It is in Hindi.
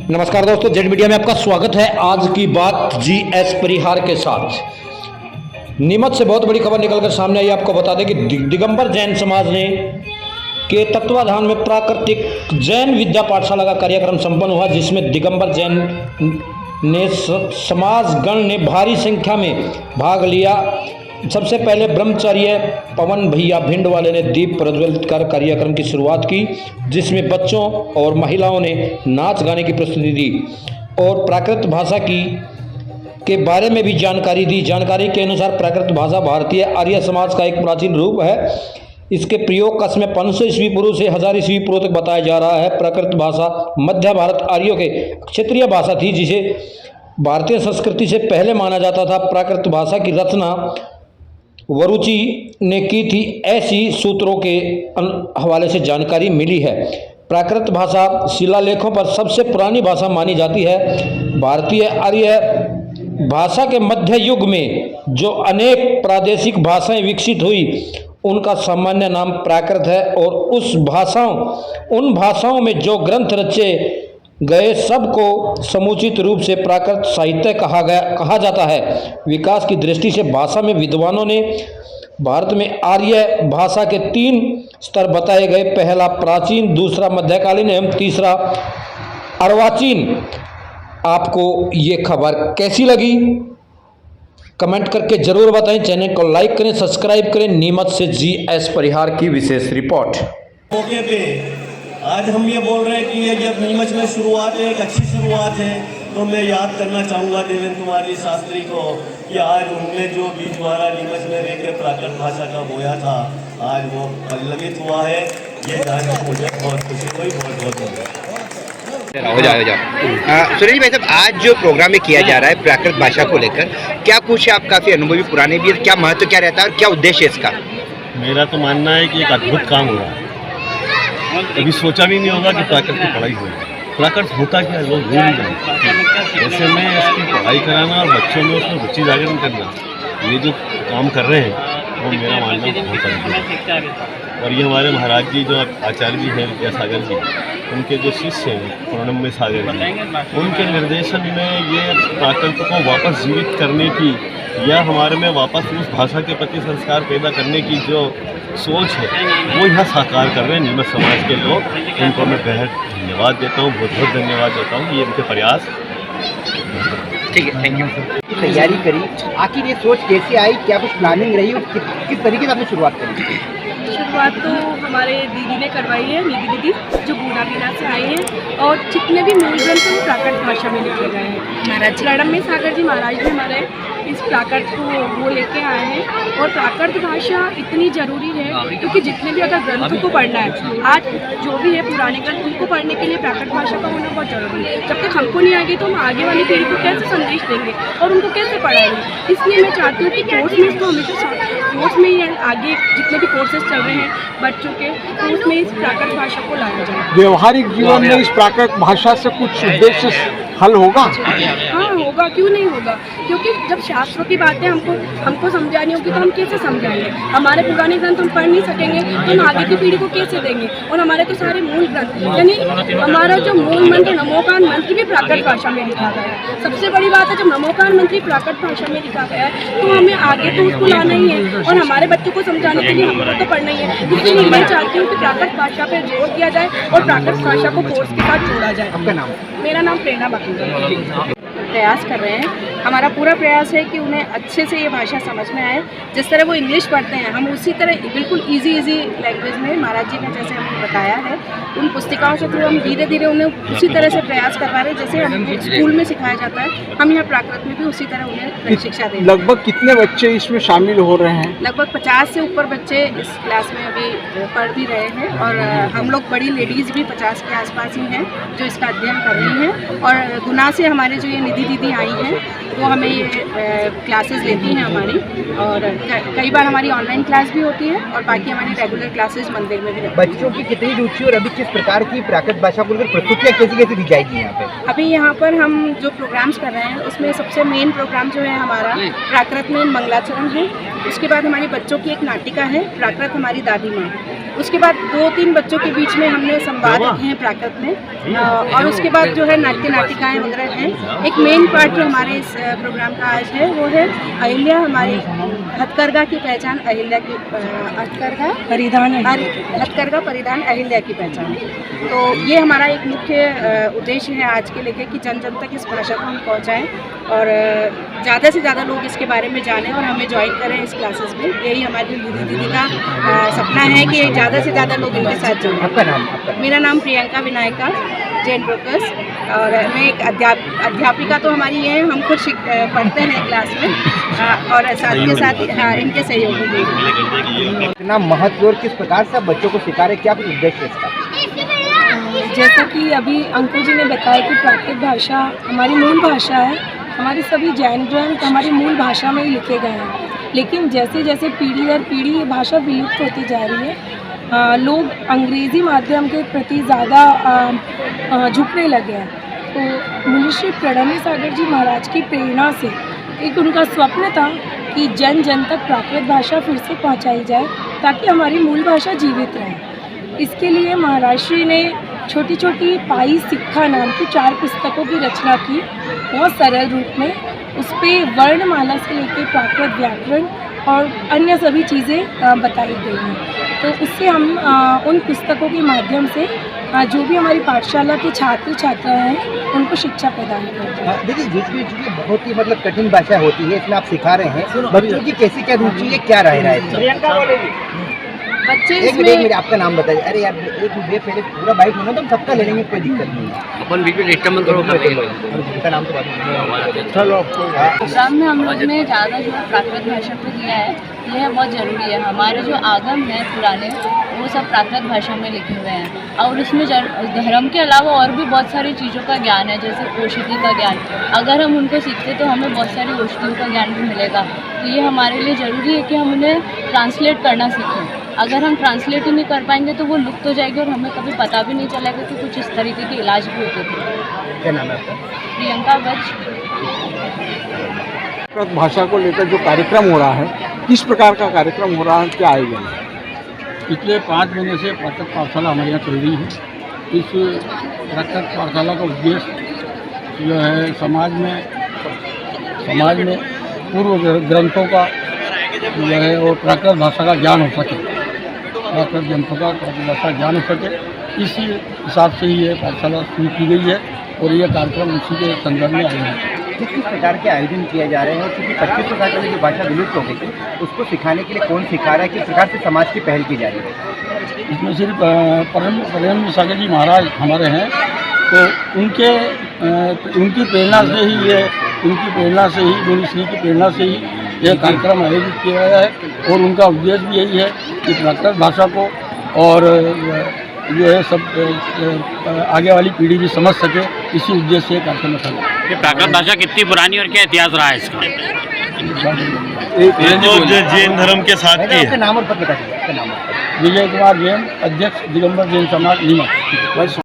नमस्कार दोस्तों, जेड मीडिया में आपका स्वागत है। आज की बात जीएस परिहार के साथ नीमच से बहुत बड़ी खबर निकलकर सामने आई। आपको बता दें कि दिगंबर जैन समाज ने के तत्वाधान में प्राकृतिक जैन विद्या पाठशाला का कार्यक्रम संपन्न हुआ, जिसमें दिगंबर जैन ने समाजगण ने भारी संख्या में भाग लिया। सबसे पहले ब्रह्मचर्य पवन भैया भिंड वाले ने दीप प्रज्वलित कर कार्यक्रम की शुरुआत की, जिसमें बच्चों और महिलाओं ने नाच गाने की प्रस्तुति दी और प्राकृत भाषा के बारे में भी जानकारी दी। जानकारी के अनुसार प्राकृत भाषा भारतीय आर्य समाज का एक प्राचीन रूप है। इसके प्रयोग का समय 500 ईस्वी पूर्व से 1000 ईस्वी पूर्व तक बताया जा रहा है। प्राकृत भाषा मध्य भारत आर्यों के क्षेत्रीय भाषा थी, जिसे भारतीय संस्कृति से पहले माना जाता था। प्राकृत भाषा की रचना वरुचि ने की थी, ऐसी सूत्रों के हवाले से जानकारी मिली है। प्राकृत भाषा शिलालेखों पर सबसे पुरानी भाषा मानी जाती है। भारतीय आर्य भाषा के मध्य युग में जो अनेक प्रादेशिक भाषाएं विकसित हुई, उनका सामान्य नाम प्राकृत है और उन भाषाओं में जो ग्रंथ रचे गए सबको समुचित रूप से प्राकृत साहित्य कहा जाता है। विकास की दृष्टि से भाषा में विद्वानों ने भारत में आर्य भाषा के 3 स्तर बताए गए। पहला प्राचीन, दूसरा मध्यकालीन एवं तीसरा अर्वाचीन। आपको ये खबर कैसी लगी कमेंट करके जरूर बताएं। चैनल को लाइक करें, सब्सक्राइब करें। नीमच से जीएस परिहार की विशेष रिपोर्ट। मौके पे आज हम ये बोल रहे हैं कि ये जब नीमच में शुरुआत है, एक अच्छी शुरुआत है, तो मैं याद करना चाहूँगा देवेंद्र कुमारी शास्त्री को कि आज उनने जो बीज वाला नीमच में रह के प्राकृत भाषा का बोया था, आज वो परिलक्षित हुआ है। ये जानकर मुझे बहुत खुशी हुई। बहुत बहुत धन्यवाद। सुरेश भाई साहब, आज जो प्रोग्राम में किया जा रहा है प्राकृत भाषा को लेकर, क्या कुछ है? आप काफ़ी अनुभवी पुराने भी, क्या महत्व क्या रहता है और क्या उद्देश्य है इसका? मेरा तो मानना है कि एक अद्भुत काम हुआ। कभी सोचा भी नहीं होगा कि प्राकृत की पढ़ाई होगी। प्राकृत होता क्या है लोग भूल ही जाए। ऐसे में इसकी पढ़ाई कराना और बच्चों में उसमें रुचि जागरण करना, ये जो काम कर रहे हैं वो मेरा मानना बहुत अद्भुत है। और ये हमारे महाराज जी जो आचार्य जी हैं विद्यासागर जी, उनके जो शिष्य हैं प्रणम्य सागर जी, उनके निर्देशन में ये प्राकृत को वापस जीवित करने की या हमारे में वापस उस भाषा के प्रति संस्कार पैदा करने की जो सोच है, वो यहाँ साकार कर रहे हैं नीमच समाज के लोग। उनको मैं बेहद धन्यवाद देता हूँ, बहुत बहुत धन्यवाद देता हूँ। ये इनके प्रयास। ठीक है, थैंक यू। तैयारी करी, आखिर ये सोच कैसे आई, क्या कुछ प्लानिंग रही और किस तरीके से आपने शुरुआत करी? शुरुआत तो हमारे दीदी ने करवाई है, निधि दीदी, जो बूढ़ा से आई हैं, और जितने भी मूल ग्रंथ हैं वो प्राकृत भाषा में लिखे गए हैं। महाराज प्रणम्य सागर जी महाराज ने हमारे इस प्राकृत को वो लेके आए हैं। और प्राकृत भाषा इतनी ज़रूरी है क्योंकि जितने भी अगर ग्रंथों को पढ़ना है, आज जो भी है पुराने ग्रंथ, उनको पढ़ने के लिए प्राकृत भाषा का होना बहुत ज़रूरी है। जब तक हमको नहीं आएगी तो हम आगे वाली पीढ़ी को कैसे संदेश देंगे और उनको कैसे पढ़ाएंगे। इसलिए मैं चाहती हूँ कि कोर्स में इसको हमेशा कोर्स में ही आगे जितने भी कोर्सेज चल रहे हैं बच्चों के, तो उसमें इस प्राकृत भाषा को लाया जाए। व्यवहारिक जीवन में इस प्राकृत भाषा से कुछ उद्देश्य हल होगा? हाँ होगा, क्यों नहीं होगा। क्योंकि जब शास्त्रों की बातें हमको समझानी होगी तो हम कैसे समझाएंगे। हमारे पुराने ग्रंथ हम पढ़ नहीं सकेंगे तो हम आगे की पीढ़ी को कैसे देंगे। और हमारे तो सारे मूल ग्रंथ, यानी हमारा जो मूल मंत्र नमोकार मंत्र भी प्राकृत भाषा में लिखा गया है। सबसे बड़ी बात है, जब नमोकार मंत्र प्राकृत भाषा में लिखा गया है तो हमें आगे तो उसको लाना ही है और हमारे बच्चों को समझाने के लिए हमको तो पढ़ना ही है। इसलिए मैं चाहती हूँ कि प्राकृत भाषा पर जोर दिया जाए और प्राकृत भाषा को कोर्स के साथ जोड़ा जाए। आपका नाम? मेरा नाम प्रेरणा बाकी। प्रयास कर रहे हैं, हमारा पूरा प्रयास है कि उन्हें अच्छे से ये भाषा समझ में आए। जिस तरह वो इंग्लिश पढ़ते हैं, हम उसी तरह बिल्कुल इजी लैंग्वेज में महाराज जी ने जैसे हमें बताया है, उन पुस्तिकाओं के थ्रू हम धीरे धीरे उन्हें उसी तरह से प्रयास करवा रहे हैं जैसे हम स्कूल में सिखाया जाता है। हम यहाँ प्राकृत में भी उसी तरह उन्हें शिक्षा दें। लगभग कितने बच्चे इसमें शामिल हो रहे हैं? लगभग 50 से ऊपर बच्चे इस क्लास में अभी पढ़ भी रहे हैं। और हम लोग बड़ी लेडीज़ भी 50 के आसपास ही हैं जो इसका अध्ययन कर रही हैं। और गुना से हमारे जो ये निधि निधि दीदी आई हैं, वो हमें ये क्लासेस लेती हैं हमारी, और कई बार हमारी ऑनलाइन क्लास भी होती है और बाकी हमारी रेगुलर क्लासेस मंदिर में भी रहती हैं। बच्चों की कितनी रुचि और अभी किस प्रकार की प्राकृत भाषा को लेकर प्रस्तुतियाँ कैसी कैसी दी जाएगी यहाँ पे? अभी यहाँ पर हम जो प्रोग्राम्स कर रहे हैं उसमें सबसे मेन प्रोग्राम जो है हमारा प्राकृत में मंगलाचरण है। उसके बाद हमारी बच्चों की एक नाटिका है प्राकृत हमारी दादी माँ। उसके बाद 2-3 बच्चों के बीच में हमने संवाद रखे हैं प्राकृत में, और उसके बाद जो है नाट्य नाटिकाएँ वगैरह हैं। एक मेन पार्ट जो हमारे इस प्रोग्राम का आज है वो है अहिल्या, हमारी हथकरघा की पहचान अहिल्या की, हथकरघा परिधान अहिल्या की पहचान। तो ये हमारा एक मुख्य उद्देश्य है आज के लेके कि जन जन तक इस भाषा को हम पहुँचाएँ और ज़्यादा से ज़्यादा लोग इसके बारे में जानें और हमें ज्वाइन करें इस क्लासेस में। यही हमारी दीदी का सपना है कि ज़्यादा से ज़्यादा लोग इनके साथ जुड़ें। आपका नाम? मेरा नाम प्रियंका विनायका, जैन ब्रोकर्स, और मैं एक अध्यापिका तो हमारी ये है, हम खुद पढ़ते हैं क्लास में और साथ के साथ इनके सहयोगी भी। कितना महत्व और किस प्रकार से आप बच्चों को सिखा रहे हैं, क्या कुछ उद्देश्य है इसका? जैसा कि अभी अंकुर जी ने बताया कि प्राकृत भाषा हमारी मूल भाषा है, हमारे सभी जैन ग्रंथ हमारी मूल भाषा में ही लिखे गए हैं, लेकिन जैसे जैसे पीढ़ी दर पीढ़ी ये भाषा विलुप्त होती जा रही है, लोग अंग्रेज़ी माध्यम के प्रति ज़्यादा झुकने लगे हैं। तो मुनिश्री प्रणम्य सागर जी महाराज की प्रेरणा से एक उनका स्वप्न था कि जन जन तक प्राकृत भाषा फिर से पहुंचाई जाए ताकि हमारी मूल भाषा जीवित रहे। इसके लिए महाराज श्री ने छोटी छोटी पाई सिक्खा नाम की 4 पुस्तकों की रचना की, बहुत सरल रूप में। उस पर वर्णमाला से लेकर प्राकृत व्याकरण और अन्य सभी चीज़ें बताई गई हैं। तो उससे हम उन पुस्तकों के माध्यम से जो भी हमारी पाठशाला के छात्र छात्राएँ हैं उनको शिक्षा प्रदान करते हैं। देखिए बीच में चूँकि बहुत ही मतलब कठिन भाषा होती है, इसमें आप सिखा रहे हैं, बच्चों की कैसी क्या रुचि है, क्या रह रहा है? बच्चे एक मिनट आपका नाम बताइए। अरे यार एक मिनट पहले पूरा बाइक होना तो हम सबका ले लेंगे, कोई दिक्कत नहीं है। अपन बीच में डिस्टर्ब करो उनका नाम तो चलो प्रोग्राम में हम लोग ने ज़्यादा जो प्राकृत भाषा पे दिया है, यह बहुत ज़रूरी है। हमारे जो आगम हैं पुराने, वो सब प्राकृत भाषा में लिखे हुए हैं, और उसमें धर्म के अलावा और भी बहुत सारी चीज़ों का ज्ञान है, जैसे औषधि का ज्ञान। अगर हम उनको सीखते तो हमें बहुत सारी औषधियों का ज्ञान भी मिलेगा। तो ये हमारे लिए ज़रूरी है कि हम उन्हें ट्रांसलेट करना सीखें। अगर हम ट्रांसलेट ही नहीं कर पाएंगे तो वो लुप्त हो जाएगी और हमें कभी पता भी नहीं चलेगा कि कुछ इस तरीके के इलाज भी होते थे। क्या नाम है आपका? प्रियंका वच। प्राकृत भाषा को लेकर जो कार्यक्रम हो रहा है, किस प्रकार का कार्यक्रम हो रहा है, क्या आयोजन है? पिछले 5 महीने से प्राकृत पाठशाला हमारे यहाँ चल रही है। इस प्राकृत पाठशाला का उद्देश्य जो है समाज में पूर्व ग्रंथों का जो है वो प्राकृत भाषा का ज्ञान हो सके, प्राकृत ग्रंथों का प्राकृत भाषा ज्ञान हो सके, इसी हिसाब से ही ये पाठशाला शुरू की गई है और ये कार्यक्रम उसी के संदर्भ में आए हैं। किस प्रकार के आयोजन किए जा रहे हैं, और क्योंकि 2500 साल पहले जो भाषा विलुप्त हो गई थी उसको सिखाने के लिए कौन सिखा रहा है, किस प्रकार से समाज की पहल की जा रही है? इसमें सिर्फ प्रणम्य सागर जी महाराज हमारे हैं, तो उनकी प्रेरणा से ही ये मुनिश्री की प्रेरणा से ही यह कार्यक्रम आयोजित किया गया है। और उनका उद्देश्य भी यही है कि प्राकृत भाषा को और जो है सब आगे वाली पीढ़ी भी समझ सके, इसी उद्देश्य से कार्यक्रम रखा गया। ये प्राकृत भाषा कितनी पुरानी और क्या इतिहास रहा है इसका? जो जैन धर्म के साथ की आपका है। नाम और पता बताइए। आपका नाम? विजय कुमार जैन, अध्यक्ष दिगंबर जैन समाज नीमच।